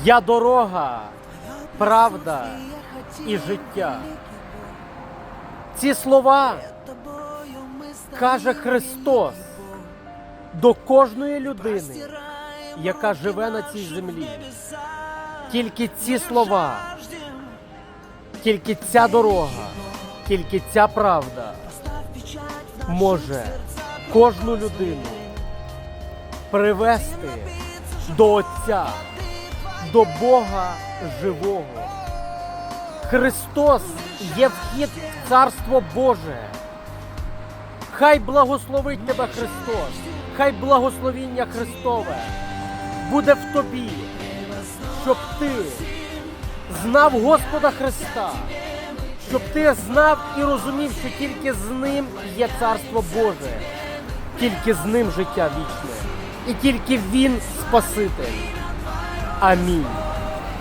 Я дорога, правда і життя. Ці слова каже Христос до кожної людини, яка живе на цій землі. Тільки ці слова, тільки ця дорога, тільки ця правда може кожну людину привести до Отця, до Бога живого. Христос є вхід в Царство Боже. Хай благословить тебе Христос, хай благословіння Христове буде в тобі, щоб ти знав Господа Христа, щоб ти знав і розумів, що тільки з Ним є Царство Боже, тільки з Ним життя вічне, і тільки Він Спаситель. Амінь.